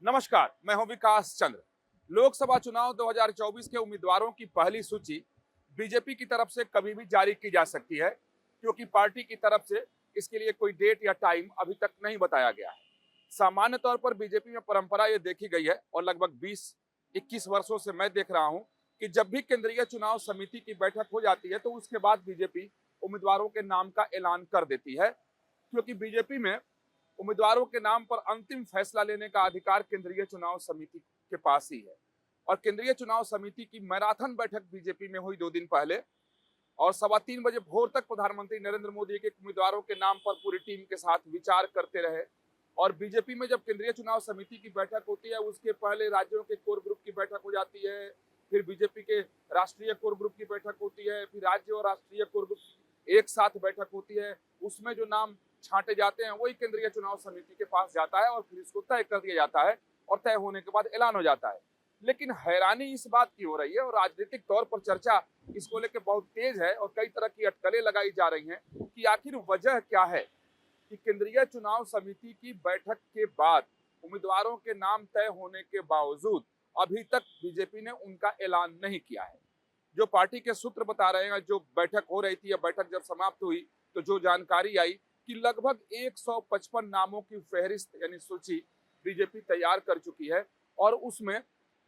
नमस्कार, मैं हूं विकास चंद्र। लोकसभा चुनाव 2024 के उम्मीदवारों की पहली सूची बीजेपी की तरफ से कभी भी जारी की जा सकती है, क्योंकि पार्टी की तरफ से इसके लिए कोई डेट या टाइम अभी तक नहीं बताया गया है। सामान्य तौर पर बीजेपी में परंपरा ये देखी गई है और लगभग 20-21 वर्षों से मैं देख रहा हूं कि जब भी केंद्रीय चुनाव समिति की बैठक हो जाती है तो उसके बाद बीजेपी उम्मीदवारों के नाम का ऐलान कर देती है, क्योंकि बीजेपी में उम्मीदवारों के नाम पर अंतिम फैसला लेने का अधिकार केंद्रीय चुनाव समिति के पास ही है। और केंद्रीय चुनाव समिति की मैराथन बैठक बीजेपी में हुई 2 दिन पहले और 3:15 बजे भोर तक प्रधानमंत्री नरेंद्र मोदी के उम्मीदवारों के नाम पर पूरी टीम के साथ विचार करते रहे। और बीजेपी में जब केंद्रीय चुनाव समिति की बैठक होती है उसके पहले राज्यों के कोर ग्रुप की बैठक हो जाती है, फिर बीजेपी के राष्ट्रीय कोर ग्रुप की बैठक होती है, फिर राज्य और राष्ट्रीय कोर ग्रुप की एक साथ बैठक होती है। उसमें जो नाम छांटे जाते हैं वही केंद्रीय चुनाव समिति के पास जाता है और फिर इसको तय कर दिया जाता है और तय होने के बाद ऐलान हो जाता है। लेकिन हैरानी इस बात की हो रही है और राजनीतिक तौर पर चर्चा इसको लेकर बहुत तेज है और कई तरह की अटकलें लगाई जा रही हैं कि आखिर वजह क्या है कि केंद्रीय चुनाव समिति की बैठक के बाद उम्मीदवारों के नाम तय होने के बावजूद अभी तक बीजेपी ने उनका ऐलान नहीं किया है। जो पार्टी के सूत्र बता रहे हैं, जो बैठक हो रही थी या बैठक जब समाप्त हुई तो जो जानकारी आई कि लगभग 155 नामों की फहरिस्त यानी सूची बीजेपी तैयार कर चुकी है और उसमें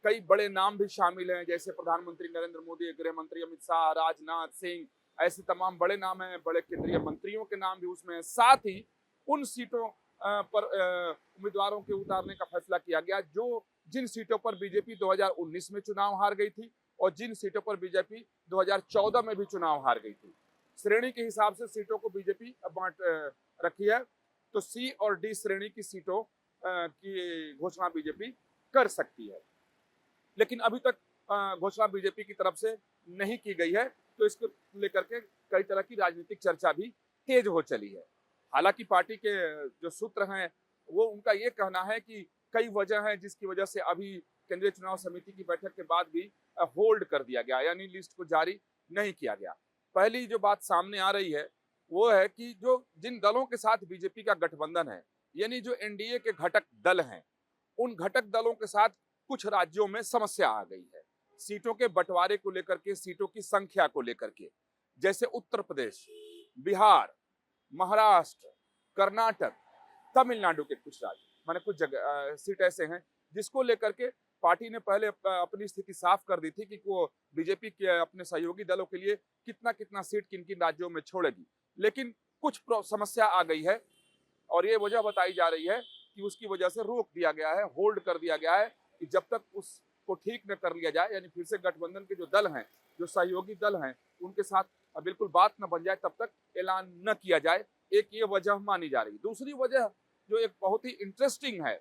कई बड़े नाम भी शामिल हैं, जैसे प्रधानमंत्री नरेंद्र मोदी, गृह मंत्री अमित शाह, राजनाथ सिंह, ऐसे तमाम बड़े नाम हैं। बड़े केंद्रीय मंत्रियों के नाम भी उसमें हैं। साथ ही उन सीटों पर उम्मीदवारों के उतारने का फैसला किया गया जो जिन सीटों पर बीजेपी 2019 में चुनाव हार गई थी और जिन सीटों पर बीजेपी 2014 में भी चुनाव हार गई थी। श्रेणी के हिसाब से सीटों को बीजेपी बांट रखी है, तो सी और डी श्रेणी की सीटों की घोषणा बीजेपी कर सकती है, लेकिन अभी तक घोषणा बीजेपी की तरफ से नहीं की गई है। तो इसको लेकर के कई तरह की राजनीतिक चर्चा भी तेज हो चली है। हालांकि पार्टी के जो सूत्र हैं वो उनका ये कहना है कि कई वजह हैं जिसकी वजह से अभी केंद्रीय चुनाव समिति की बैठक के बाद भी होल्ड कर दिया गया, यानी लिस्ट को जारी नहीं किया गया। पहली जो बात सामने आ रही है वो है कि जो जिन दलों के साथ बीजेपी का गठबंधन है, यानी जो एनडीए के घटक दल हैं, उन घटक दलों के साथ कुछ राज्यों में समस्या आ गई है, सीटों के बंटवारे को लेकर के, सीटों की संख्या को लेकर के। जैसे उत्तर प्रदेश, बिहार, महाराष्ट्र, कर्नाटक, तमिलनाडु के कुछ राज्य, माने कुछ जगह सीट ऐसे हैं जिसको लेकर के पार्टी ने पहले अपनी स्थिति साफ कर दी थी कि वो बीजेपी के अपने सहयोगी दलों के लिए कितना कितना सीट किन किन राज्यों में छोड़ेगी। लेकिन कुछ समस्या आ गई है और ये वजह बताई जा रही है कि उसकी वजह से रोक दिया गया है, होल्ड कर दिया गया है कि जब तक उसको ठीक न कर लिया जाए, यानी फिर से गठबंधन के जो दल हैं, जो सहयोगी दल हैं, उनके साथ बिल्कुल बात न बन जाए तब तक ऐलान न किया जाए। एक ये वजह मानी जा रही है। दूसरी वजह जो एक बहुत ही इंटरेस्टिंग है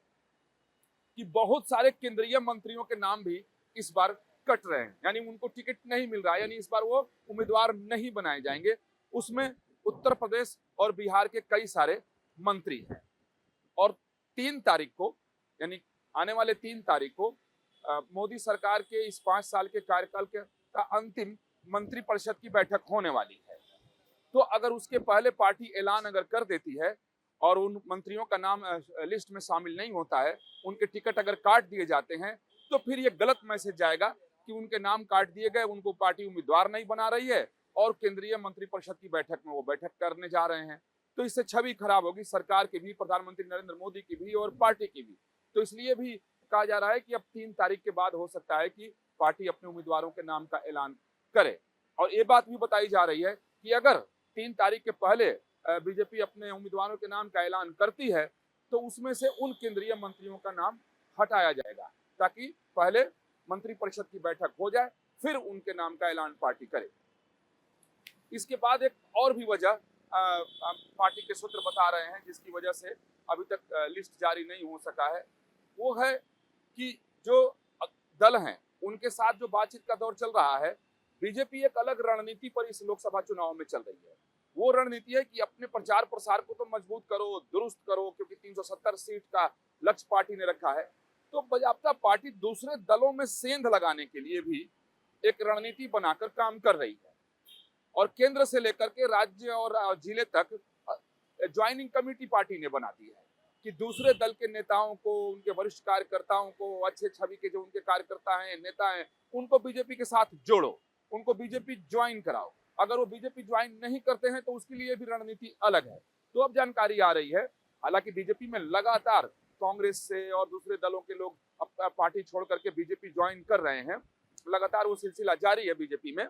कि बहुत सारे केंद्रीय मंत्रियों के नाम भी इस बार कट रहे हैं, यानी उनको टिकट नहीं मिल रहा है, यानी इस बार वो उम्मीदवार नहीं बनाए जाएंगे। उसमें उत्तर प्रदेश और बिहार के कई सारे मंत्री हैं और 3 तारीख को, यानी आने वाले 3 तारीख को मोदी सरकार के इस 5 साल के कार्यकाल का अंतिम मंत्रिपरिषद की बैठक होने वाली है। तो अगर उसके पहले पार्टी ऐलान अगर कर देती है और उन मंत्रियों का नाम लिस्ट में शामिल नहीं होता है, उनके टिकट अगर काट दिए जाते हैं, तो फिर ये गलत मैसेज जाएगा कि उनके नाम काट दिए गए, उनको पार्टी उम्मीदवार नहीं बना रही है और केंद्रीय मंत्रिपरिषद की बैठक में वो बैठक करने जा रहे हैं। तो इससे छवि खराब होगी सरकार की भी, प्रधानमंत्री नरेंद्र मोदी की भी और पार्टी की भी। तो इसलिए भी कहा जा रहा है कि अब 3 तारीख के बाद हो सकता है कि पार्टी अपने उम्मीदवारों के नाम का ऐलान करे। और ये बात भी बताई जा रही है कि अगर 3 तारीख के पहले बीजेपी अपने उम्मीदवारों के नाम का ऐलान करती है तो उसमें से उन केंद्रीय मंत्रियों का नाम हटाया जाएगा, ताकि पहले मंत्रिपरिषद की बैठक हो जाए फिर उनके नाम का ऐलान पार्टी करे। इसके बाद एक और भी वजह पार्टी के सूत्र बता रहे हैं जिसकी वजह से अभी तक लिस्ट जारी नहीं हो सका है, वो है कि जो दल हैं उनके साथ जो बातचीत का दौर चल रहा है, बीजेपी एक अलग रणनीति पर इस लोकसभा चुनाव में चल रही है। वो रणनीति है कि अपने प्रचार प्रसार को तो मजबूत करो, दुरुस्त करो, क्योंकि 370 सीट का लक्ष्य पार्टी ने रखा है। तो बजाबता पार्टी दूसरे दलों में सेंध लगाने के लिए भी एक रणनीति बनाकर काम कर रही है और केंद्र से लेकर के राज्य और जिले तक ज्वाइनिंग कमेटी पार्टी ने बना दी है। कि दूसरे दल के नेताओं को, उनके वरिष्ठ कार्यकर्ताओं को, अच्छे छवि के जो उनके कार्यकर्ता हैं, नेता हैं, उनको बीजेपी के साथ जोड़ो, उनको बीजेपी ज्वाइन कराओ। अगर वो बीजेपी ज्वाइन नहीं करते हैं तो उसके लिए भी रणनीति अलग है। तो अब जानकारी आ रही है, हालांकि बीजेपी में लगातार कांग्रेस से और दूसरे दलों के लोग अपना पार्टी छोड़ करके बीजेपी ज्वाइन कर रहे हैं, लगातार वो सिलसिला जारी है। बीजेपी में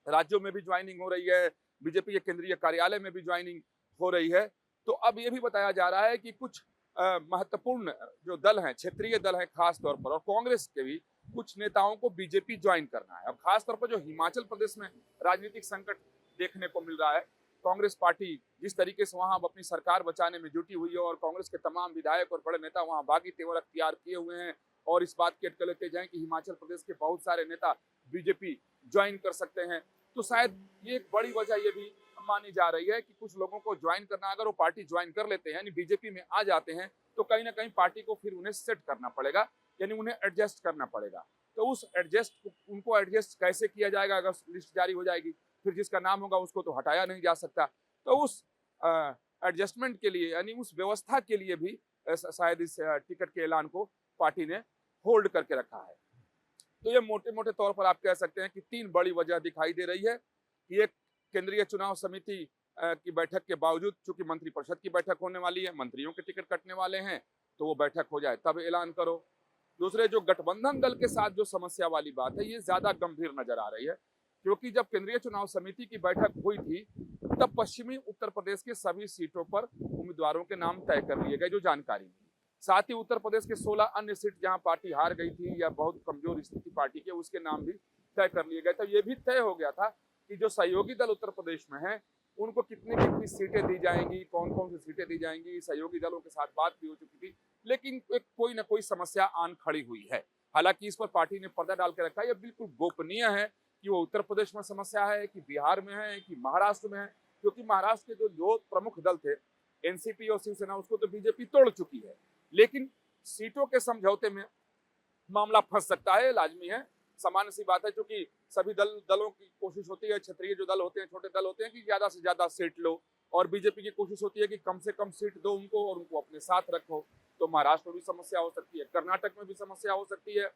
राज्यों में भी ज्वाइनिंग हो रही है, बीजेपी के केंद्रीय कार्यालय में भी ज्वाइनिंग हो रही है। तो अब ये भी बताया जा रहा है कि कुछ महत्वपूर्ण जो दल हैं, क्षेत्रीय दल हैं खास तौर पर, और कांग्रेस के भी कुछ नेताओं को बीजेपी ज्वाइन करना है। अब खास तौर पर जो हिमाचल प्रदेश में राजनीतिक संकट देखने को मिल रहा है, कांग्रेस पार्टी जिस तरीके से वहां अपनी सरकार बचाने में जुटी हुई है और कांग्रेस के तमाम विधायक और बड़े नेता वहां बागी तेवर अख्तियार किए हुए हैं और इस बात की अटकलें लेते जाएं कि हिमाचल प्रदेश के बहुत सारे नेता बीजेपी ज्वाइन कर सकते हैं, तो शायद ये एक बड़ी वजह ये भी मानी जा रही है कि कुछ लोगों को ज्वाइन करना, अगर वो पार्टी ज्वाइन कर लेते हैं यानी बीजेपी में आ जाते हैं, तो कहीं ना कहीं पार्टी को फिर उन्हें सेट करना पड़ेगा, यानी उन्हें एडजस्ट करना पड़ेगा। तो उस उनको एडजस्ट कैसे किया जाएगा, अगर लिस्ट जारी हो जाएगी फिर जिसका नाम होगा उसको तो हटाया नहीं जा सकता। तो उस एडजस्टमेंट के लिए, यानी उस व्यवस्था के लिए भी शायद इस टिकट के ऐलान को पार्टी ने होल्ड करके रखा है। तो ये मोटे मोटे तौर पर आप कह सकते हैं कि 3 बड़ी वजह दिखाई दे रही है कि एक, केंद्रीय चुनाव समिति की बैठक के बावजूद, चूंकि मंत्रिपरिषद की बैठक होने वाली है, मंत्रियों के टिकट कटने वाले हैं, तो वो बैठक हो जाए तब ऐलान करो। दूसरे, जो गठबंधन दल के साथ जो समस्या वाली बात है, ये ज्यादा गंभीर नजर आ रही है, क्योंकि जब केंद्रीय चुनाव समिति की बैठक हुई थी तब पश्चिमी उत्तर प्रदेश के सभी सीटों पर उम्मीदवारों के नाम तय कर लिए गए, जो जानकारी मिली। साथ ही उत्तर प्रदेश के 16 अन्य सीट जहां पार्टी हार गई थी या बहुत कमजोर स्थिति पार्टी के, उसके नाम भी तय कर लिए गए। तो ये भी तय हो गया था कि जो सहयोगी दल उत्तर प्रदेश में हैं उनको कितनी कितनी सीटें दी जाएंगी, कौन कौन सी सीटें दी जाएंगी। सहयोगी दलों के साथ बात भी हो चुकी थी, लेकिन कोई ना कोई समस्या आन खड़ी हुई है। हालांकि इस पर पार्टी ने पर्दा डाल के रखा है, यह बिल्कुल गोपनीय है कि वो उत्तर प्रदेश में समस्या है कि बिहार में है कि महाराष्ट्र में है, क्योंकि महाराष्ट्र के जो 2 प्रमुख दल थे, एनसीपी और शिवसेना, उसको तो बीजेपी तोड़ चुकी है, लेकिन सीटों के समझौते में मामला फंस सकता है, लाजमी है, सामान्य सी बात है, क्योंकि सभी दलों की कोशिश होती है, क्षेत्रीय जो दल होते हैं, छोटे दल होते हैं, कि ज्यादा से ज्यादा सीट लो, और बीजेपी की कोशिश होती है कि कम से कम सीट दो उनको और उनको अपने साथ रखो। तो महाराष्ट्र में भी समस्या हो सकती है, कर्नाटक में भी समस्या हो सकती है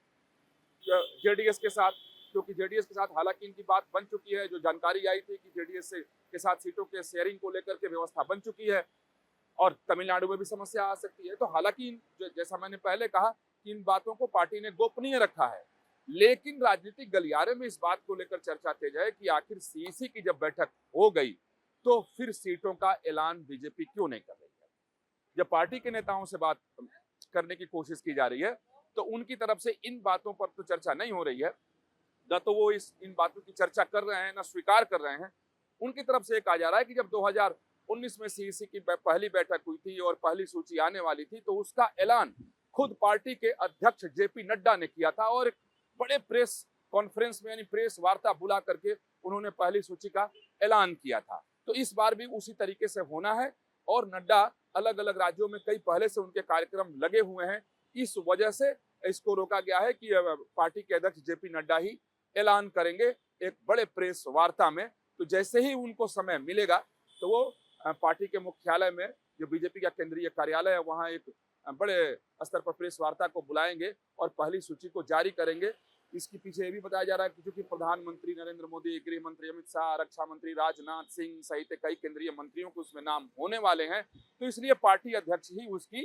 जेडीएस के साथ, क्योंकि जेडीएस के साथ हालांकि इनकी बात बन चुकी है, जो जानकारी आई थी कि जेडीएस के साथ सीटों के शेयरिंग को लेकर के व्यवस्था बन चुकी है, और तमिलनाडु में भी समस्या आ सकती है। तो हालांकि जैसा मैंने पहले कहा कि इन बातों को पार्टी ने गोपनीय रखा है, लेकिन राजनीतिक गलियारे में इस बात को लेकर चर्चा तेज है कि आखिर सीईसी की जब बैठक हो गई तो फिर सीटों का ऐलान बीजेपी क्यों नहीं कर रही है। जब पार्टी के नेताओं से बात करने की कोशिश की जा रही है तो उनकी तरफ से इन बातों पर तो चर्चा नहीं हो रही है, न तो वो इन बातों की चर्चा कर रहे हैं, न स्वीकार कर रहे हैं। उनकी तरफ से कहा जा रहा है कि जब 2019 में सीईसी की पहली बैठक हुई थी और पहली सूची आने वाली थी, तो उसका ऐलान खुद पार्टी के अध्यक्ष जेपी नड्डा ने किया था, और एक बड़े प्रेस कॉन्फ्रेंस में, यानी प्रेस वार्ता बुला करके उन्होंने पहली सूची का ऐलान किया था। तो इस बार भी उसी तरीके से होना है, और नड्डा अलग अलग राज्यों में कई पहले से उनके कार्यक्रम लगे हुए हैं, इस वजह से इसको रोका गया है कि पार्टी के अध्यक्ष जेपी नड्डा ही ऐलान करेंगे एक बड़े प्रेस वार्ता में। तो जैसे ही उनको समय मिलेगा तो वो पार्टी के मुख्यालय में, जो बीजेपी का केंद्रीय कार्यालय है, वहां एक बड़े स्तर पर प्रेस वार्ता को बुलाएंगे और पहली सूची को जारी करेंगे। इसके पीछे ये भी बताया जा रहा है कि चूंकि प्रधानमंत्री नरेंद्र मोदी, गृह मंत्री अमित शाह, रक्षा मंत्री राजनाथ सिंह सहित कई केंद्रीय मंत्रियों के उसमें नाम होने वाले हैं, तो इसलिए पार्टी अध्यक्ष ही उसकी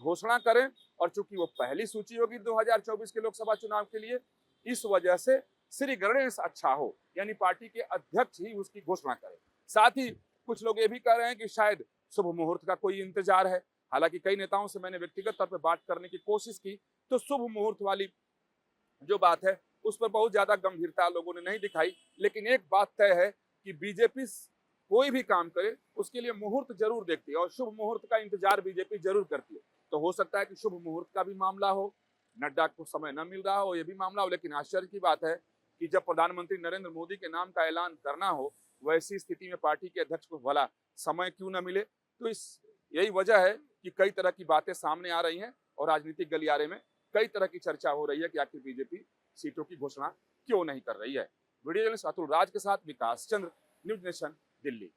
घोषणा करें। और चूंकि वो पहली सूची होगी 2024 के लोकसभा चुनाव के लिए, इस वजह से श्री गणेश अच्छा हो, यानी पार्टी के अध्यक्ष ही उसकी घोषणा करें। साथ ही कुछ लोग ये भी कह रहे हैं कि शायद शुभ मुहूर्त का कोई इंतजार है। हालांकि कई नेताओं से मैंने व्यक्तिगत तौर पर बात करने की कोशिश की तो शुभ मुहूर्त वाली जो बात है उस पर बहुत ज्यादा गंभीरता लोगों ने नहीं दिखाई, लेकिन एक बात तय है कि बीजेपी कोई भी काम करे उसके लिए मुहूर्त जरूर देखती है और शुभ मुहूर्त का इंतजार बीजेपी जरूर करती है। तो हो सकता है कि शुभ मुहूर्त का भी मामला हो, नड्डा को समय न मिल रहा हो, यह भी मामला हो। लेकिन आश्चर्य की बात है कि जब प्रधानमंत्री नरेंद्र मोदी के नाम का ऐलान करना हो, वैसी स्थिति में पार्टी के अध्यक्ष को भला समय क्यों न मिले। तो यही वजह है कि कई तरह की बातें सामने आ रही हैं और राजनीतिक गलियारे में कई तरह की चर्चा हो रही है कि आखिर बीजेपी सीटों की घोषणा क्यों नहीं कर रही है। वीडियो जर्नलिस्ट अतुल राज के साथ विकास चंद्र, न्यूज नेशन, दिल्ली।